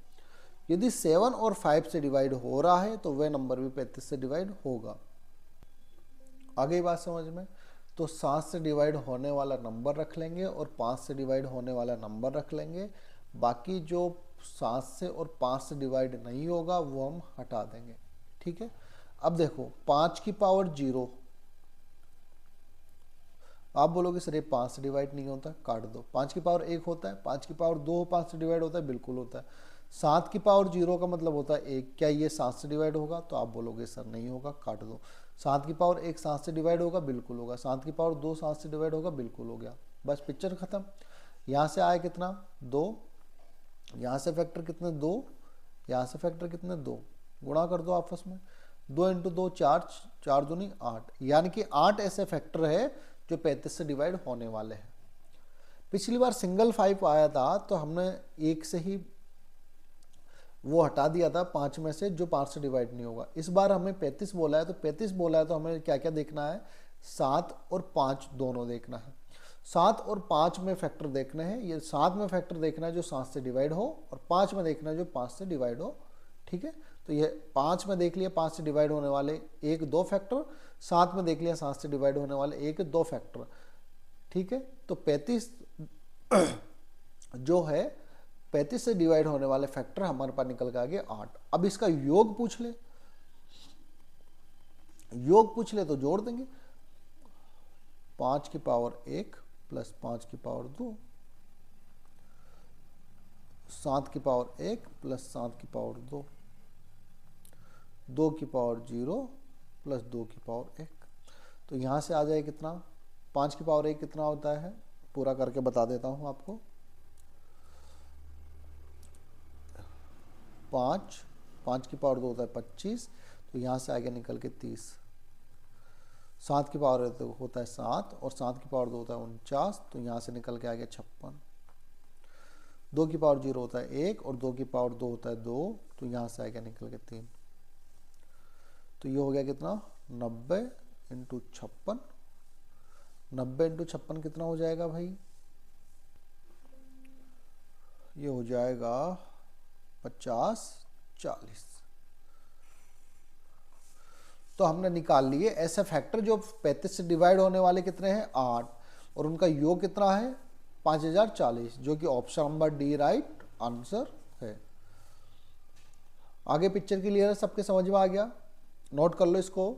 यदि 7 और 5 से डिवाइड हो रहा है तो वह नंबर भी 35 से डिवाइड होगा। आगे बात समझ में। तो 7 से डिवाइड होने वाला नंबर रख लेंगे और 5 से डिवाइड होने वाला नंबर रख लेंगे। बाकी जो 7 से और 5 से डिवाइड नहीं होगा वो हम हटा देंगे। ठीक है। अब देखो 5 की पावर 0, आप बोलोगे सर ये 5 से डिवाइड नहीं होता, काट दो। 5 की पावर 1 होता है, 5 की पावर 2 5 से डिवाइड होता है, बिल्कुल होता है। 7 की पावर 0 का मतलब होता है 1, क्या ये 7 से डिवाइड होगा, तो आप बोलोगे सर नहीं होगा, काट दो। 7 की पावर 1 7 से डिवाइड होगा, बिल्कुल होगा। 7 की पावर 2 7 से डिवाइड होगा, बिल्कुल हो गया। बस पिक्चर खत्म। यहाँ से आए कितना 2, यहाँ से फैक्टर कितने 2, यहाँ से फैक्टर कितने 2, गुणा कर दो आपस में। 2 × 2 4, 4 दूनी 8, यानी कि 8 ऐसे फैक्टर है जो 35 से डिवाइड होने वाले हैं। पिछली बार सिंगल 5 आया था तो हमने 1 से ही वो हटा दिया था 5 में से, जो 5 से डिवाइड नहीं होगा। इस बार हमें 35 बोला है, तो 35 बोला है तो हमें क्या क्या देखना है, 7 और 5 दोनों देखना है। 7 और 5 में फैक्टर देखने हैं। ये 7 में फैक्टर देखना है जो 7 से डिवाइड हो, और 5 में देखना है जो 5 से डिवाइड हो। ठीक है। तो ये 5 में देख लिया 5 से डिवाइड होने वाले 1 2 फैक्टर, 7 में देख लिया 7 से डिवाइड होने वाले 1 2 फैक्टर। ठीक है। तो 35 जो है 35 से डिवाइड होने वाले फैक्टर हमारे पास निकल के आ गए 8। अब इसका योग पूछ ले, योग पूछ ले तो जोड़ देंगे। 5 की पावर 1 प्लस 5 की पावर 2, 7 की पावर 1 प्लस 7 की पावर 2, 2 की पावर 0 प्लस 2 की पावर 1। तो यहाँ से आ जाए कितना, 5 की पावर 1 कितना होता है, पूरा करके बता देता हूँ आपको। 5 की पावर 2 होता है 25, तो यहाँ से आगे निकल के 30। 7 की पावर होता है 7 और 7 की पावर 2 होता है 49, तो यहाँ से निकल के आ गया 56। 2 की पावर 0 होता है 1 और 2 की पावर 2 होता है 2, तो यहाँ से आगे निकल के 3। तो ये हो गया कितना 90 × 56। 90 × 56 कितना हो जाएगा भाई, ये हो जाएगा 50 40। तो हमने निकाल लिए ऐसे फैक्टर जो 35 से डिवाइड होने वाले कितने हैं 8, और उनका योग कितना है 5040, जो कि option number D right answer है। आगे पिक्चर क्लियर है, सबके समझ में आ गया, नोट कर लो इसको।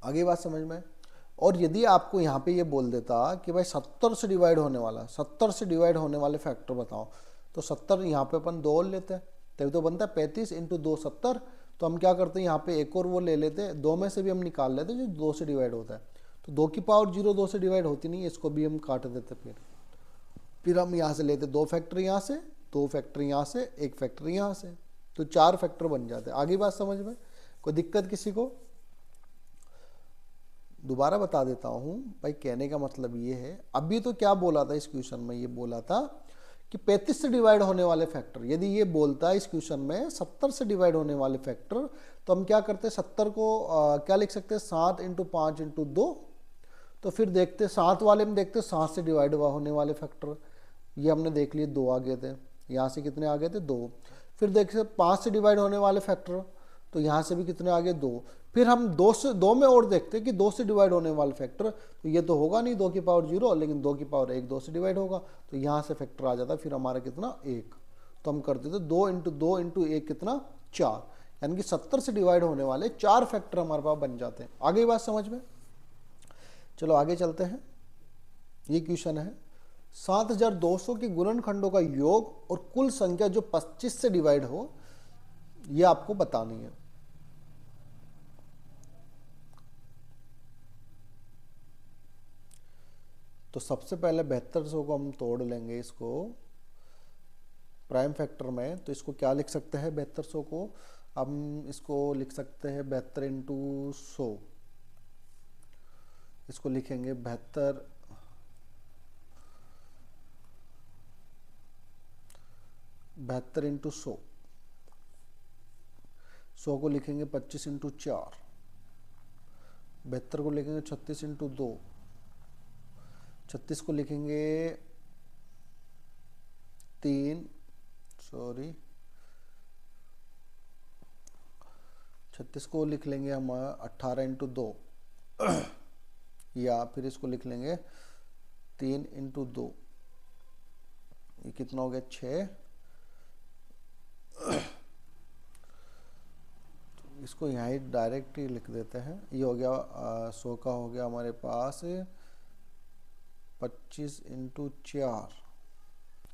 आगे बात समझ में। और यदि आपको यहाँ पे ये बोल देता कि भाई 70 से डिवाइड होने वाला, 70 से डिवाइड होने वाले फैक्टर बताओ, तो 70 यहाँ पे अपन 2 और लेते हैं, तभी तो बनता है 35 × 2 70। तो हम क्या करते हैं यहाँ पे एक और वो ले लेते हैं, 2 में से भी हम निकाल लेते हैं जो 2 से डिवाइड होता है। तो 2 की पावर 0 2 से डिवाइड होती नहीं है, इसको भी हम काट देते। फिर हम यहाँ से लेते 2 फैक्टर यहाँ से, 2 फैक्टर यहाँ से, 1 फैक्टर यहाँ से, तो 4 फैक्टर बन जाते हैं। आगे बात समझ में, कोई दिक्कत किसी को? दोबारा बता देता हूँ भाई, कहने का मतलब ये है, अभी तो क्या बोला था इस क्वेश्चन में, ये बोला था कि 35 से डिवाइड होने वाले फैक्टर, यदि ये बोलता है इस क्वेश्चन में 70 से डिवाइड होने वाले फैक्टर, तो हम क्या करते हैं 70 को क्या लिख सकते हैं 7 × 5 × 2। तो फिर देखते 7 वाले में देखते 7 से डिवाइड होने वाले फैक्टर, ये हमने देख लिए 2 आ गए थे, यहाँ से कितने आ गए थे 2। फिर देखते 5 से डिवाइड होने वाले फैक्टर, तो यहाँ से भी कितने आ गए 2। फिर हम 2 में और देखते हैं कि 2 से डिवाइड होने वाले फैक्टर, तो ये तो होगा नहीं 2 की पावर 0, लेकिन 2 की पावर 1 2 से डिवाइड होगा, तो यहाँ से फैक्टर आ जाता है फिर हमारा कितना 1। तो हम करते थे 2 × 2 × 1 कितना 4, यानी कि 70 से डिवाइड होने वाले 4 फैक्टर हमारे पास बन जाते हैं। आगे बात समझ में, चलो आगे चलते हैं। ये क्वेश्चन है 7200 के गुणनखंडों का योग और कुल संख्या जो 25 से डिवाइड हो, ये आपको बतानी है। तो सबसे पहले 7200 को हम तोड़ लेंगे इसको प्राइम फैक्टर में, तो इसको क्या लिख सकते हैं 7200 को, हम इसको लिख सकते हैं 72 × 100, इसको लिखेंगे 72 × 100, 100 को लिखेंगे 25 × 4, 72 को लिखेंगे 36 × 2, 36 को लिखेंगे 36 को लिख लेंगे हम 18 × 2 या फिर इसको लिख लेंगे 3 × 2, ये कितना हो गया 6। इसको यहाँ ही डायरेक्ट ही लिख देते हैं, ये हो गया 100 का हो गया हमारे पास 25 × 4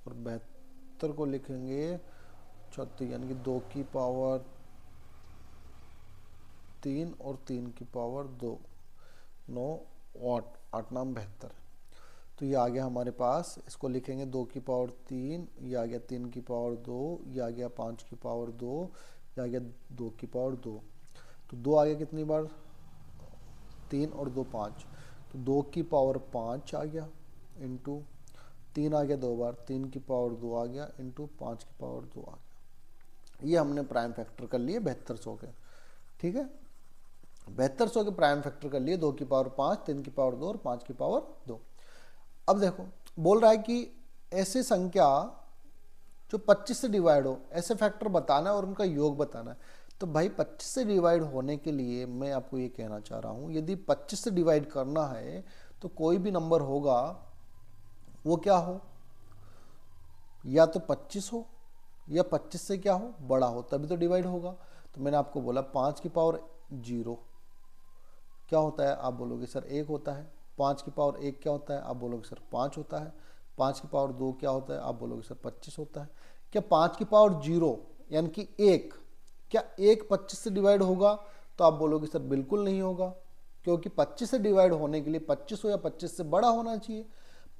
और 72 को लिखेंगे 36, यानी कि 2 की पावर 3 और 3 की पावर 2, 9 8 8 9 72। तो ये आ गया हमारे पास, इसको लिखेंगे 2 की पावर 3, ये आ गया 3 की पावर 2, ये आ गया 5 की पावर 2, ये आ गया 2 की पावर 2। तो 2 आ गया कितनी बार 3 और 2 5, तो 2 की पावर 5 आ गया इंटू 3 आ गया 2 बार, 3 की पावर 2 आ गया इंटू 5 की पावर 2 आ गया। ये हमने प्राइम फैक्टर कर लिए 7200 के, ठीक है 7200 के प्राइम फैक्टर कर लिए, 2 की पावर 5, 3 की पावर 2 और 5 की पावर 2। अब देखो बोल रहा है कि ऐसे संख्या जो 25 से डिवाइड हो, ऐसे फैक्टर बताना है और उनका योग बताना है। तो भाई 25 से डिवाइड होने के लिए मैं आपको ये कहना चाह रहा हूँ, यदि 25 से डिवाइड करना है तो कोई भी नंबर होगा वो क्या हो, या तो 25 हो या 25 से क्या हो बड़ा हो, तभी तो डिवाइड होगा। तो मैंने आपको बोला 5 की पावर 0 क्या होता है, आप बोलोगे सर 1 होता है। 5 की पावर 1 क्या होता है, आप बोलोगे सर 5 होता है। 5 की पावर 2 क्या होता है, आप बोलोगे सर 25 होता है। क्या 5 की पावर 0 यानी कि 1, क्या 1 25 से डिवाइड होगा, तो आप बोलोगे सर बिल्कुल नहीं होगा, क्योंकि 25 से डिवाइड होने के लिए 25 हो या 25 से बड़ा होना चाहिए।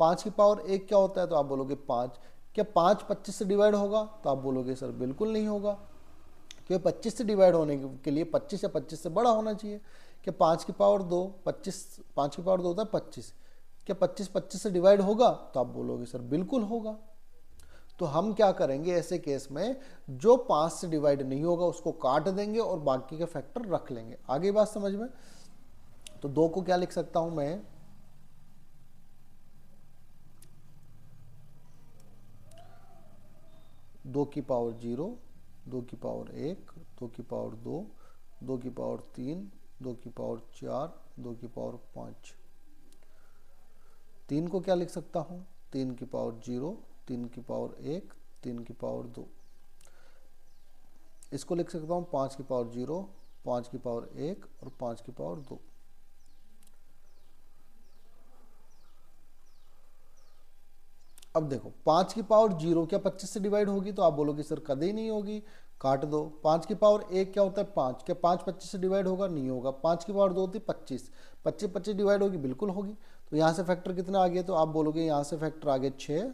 5 की पावर 1 क्या होता है, तो आप बोलोगे 5। क्या 5 25 से डिवाइड होगा, तो आप बोलोगे सर बिल्कुल नहीं होगा, क्योंकि 25 से डिवाइड होने के लिए 25 या 25 से बड़ा होना चाहिए। क्या 5 की पावर 2 25, 5 की पावर 2 होता है 25, क्या 25 25 से डिवाइड होगा, तो आप बोलोगे सर बिल्कुल होगा। तो हम क्या करेंगे ऐसे केस में, जो 5 से डिवाइड नहीं होगा उसको काट देंगे और बाकी के फैक्टर रख लेंगे। आगे बात समझ में, तो 2 को क्या लिख सकता हूं मैं, दो की पावर 0, 2 की पावर 1, 2 की पावर 2, 2 की पावर 3, 2 की पावर 4, 2 की पावर 5। 3 को क्या लिख सकता हूं, 3 की पावर 0, 3 की पावर 1, 3 की पावर 2। इसको लिख सकता हूं 5 की पावर 0, 5 की पावर 1 और 5 की पावर 2। अब देखो 5 की पावर 0 क्या 25 से डिवाइड होगी, तो आप बोलोगे सर कभी नहीं होगी, काट दो। 5 की पावर 1 क्या होता है 5, क्या 5 25 से डिवाइड होगा, नहीं होगा। 5 की पावर 2 होती है 25, 25 25 डिवाइड होगी, बिल्कुल होगी। तो यहाँ से फैक्टर कितने आ गए, तो आप बोलोगे यहाँ से फैक्टर आ गए 6,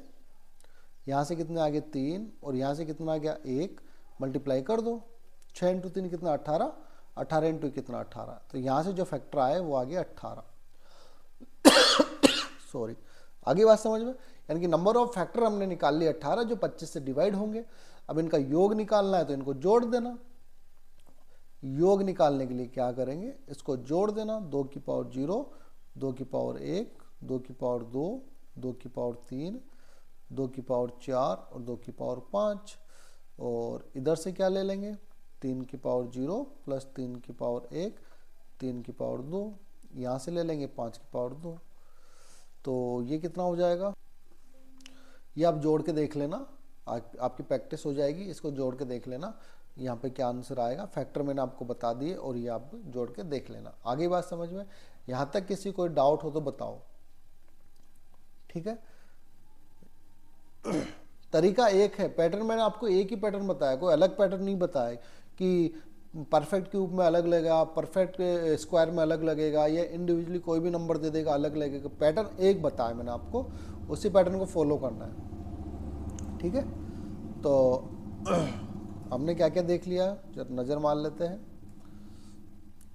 यहाँ से कितने आ गए 3 और यहाँ से कितना आ गया 1, मल्टीप्लाई कर दो। 6 × 3 कितना 18, 18 × कितना 18, तो यहाँ से जो फैक्टर आए वो आ गया 18 सॉरी। आगे बात समझ में, यानी कि नंबर ऑफ फैक्टर हमने निकाल लिए 18 जो 25 से डिवाइड होंगे। अब इनका योग निकालना है तो इनको जोड़ देना। योग निकालने के लिए क्या करेंगे, इसको जोड़ देना, 2 की पावर 0, 2 की पावर 1, 2 की पावर 2, 2 की पावर 3, 2 की पावर 4 और 2 की पावर 5। और इधर से क्या ले लेंगे, 3 की पावर 0 प्लस 3 की पावर 1, 3 की पावर 2, यहाँ से ले लेंगे 5 की पावर 2। तो ये कितना हो जाएगा, ये आप जोड़ के देख लेना, आपकी प्रैक्टिस हो जाएगी। इसको जोड़ के देख लेना यहाँ पे क्या आंसर आएगा। फैक्टर मैंने आपको बता दिए और ये आप जोड़ के देख लेना। आगे बात समझ में, यहाँ तक किसी कोई डाउट हो तो बताओ, ठीक है। तरीका एक है, पैटर्न मैंने आपको एक ही पैटर्न बताया, कोई अलग पैटर्न नहीं बताया कि परफेक्ट क्यूब में अलग लगेगा, परफेक्ट स्क्वायर में अलग लगेगा, या इंडिविजुअली कोई भी नंबर दे देगा अलग लगेगा। पैटर्न एक बताया मैंने आपको, उसी पैटर्न को फॉलो करना है, ठीक है। तो हमने क्या क्या देख लिया, जब नज़र मार लेते हैं।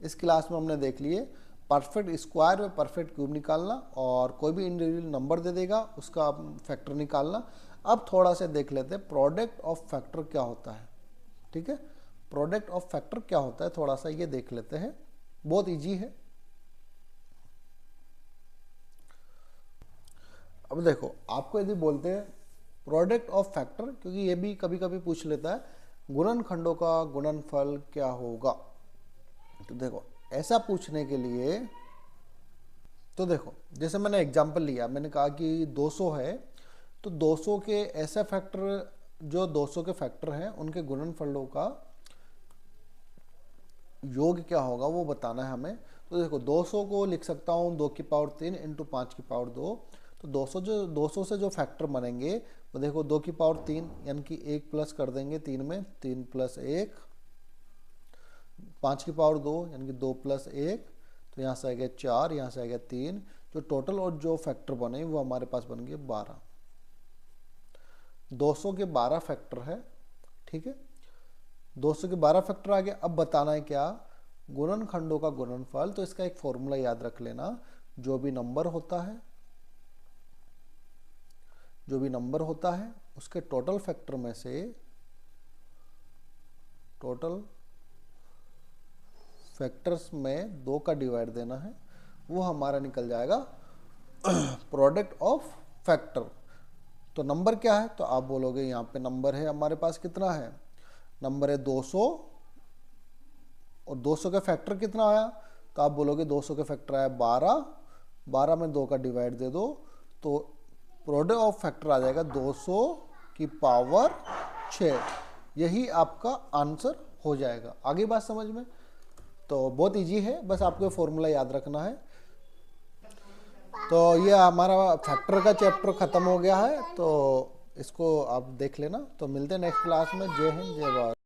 इस क्लास में हमने देख लिए परफेक्ट स्क्वायर व परफेक्ट क्यूब निकालना, और कोई भी इंडिविजुअल नंबर दे देगा उसका फैक्टर निकालना। अब थोड़ा सा देख लेते हैं प्रोडक्ट ऑफ फैक्टर क्या होता है, ठीक है। प्रोडक्ट ऑफ फैक्टर क्या होता है थोड़ा सा ये देख लेते हैं, बहुत इजी है। अब देखो, आपको यदि बोलते हैं प्रोडक्ट ऑफ फैक्टर, क्योंकि ये भी कभी कभी पूछ लेता है गुणनखंडों का गुणनफल क्या होगा, तो देखो ऐसा पूछने के लिए, तो देखो जैसे मैंने एग्जांपल लिया, मैंने कहा कि 200 है, तो 200 के ऐसे फैक्टर जो 200 के फैक्टर हैं उनके गुणनफलों का योग क्या होगा वो बताना है हमें। तो देखो 200 को लिख सकता हूँ 2 की पावर 3 इंटू 5 की पावर 2। तो 200 से जो फैक्टर बनेंगे वो देखो 2 की पावर 3 यानी कि 1 प्लस कर देंगे 3 में, 3 प्लस 1, 5 की पावर 2 यानी कि 2 प्लस 1, तो यहाँ से आ गया 4, यहाँ से आ गया 3। जो टोटल और जो फैक्टर बने वो हमारे पास बन गए 12। 200 के 12 फैक्टर है, ठीक है। 200 के 12 फैक्टर आ गया। अब बताना है क्या, गुणनखंडों का गुणनफल। तो इसका एक फॉर्मूला याद रख लेना, जो भी नंबर होता है, जो भी नंबर होता है उसके टोटल फैक्टर में से, टोटल फैक्टर्स में 2 का डिवाइड देना है, वो हमारा निकल जाएगा प्रोडक्ट ऑफ फैक्टर। तो नंबर क्या है, तो आप बोलोगे यहाँ पे नंबर है हमारे पास, कितना है, नंबर है 200, और 200 का फैक्टर कितना आया, तो आप बोलोगे 200 का फैक्टर आया 12, 12 में 2 का डिवाइड दे दो, तो प्रोडक्ट ऑफ फैक्टर आ जाएगा 200 की पावर 6। यही आपका आंसर हो जाएगा। आगे बात समझ में, तो बहुत इजी है, बस आपको फॉर्मूला याद रखना है। तो ये हमारा फैक्टर का चैप्टर ख़त्म हो गया है, तो इसको आप देख लेना। तो मिलते हैं नेक्स्ट क्लास में। जय हिंद, जय भारत।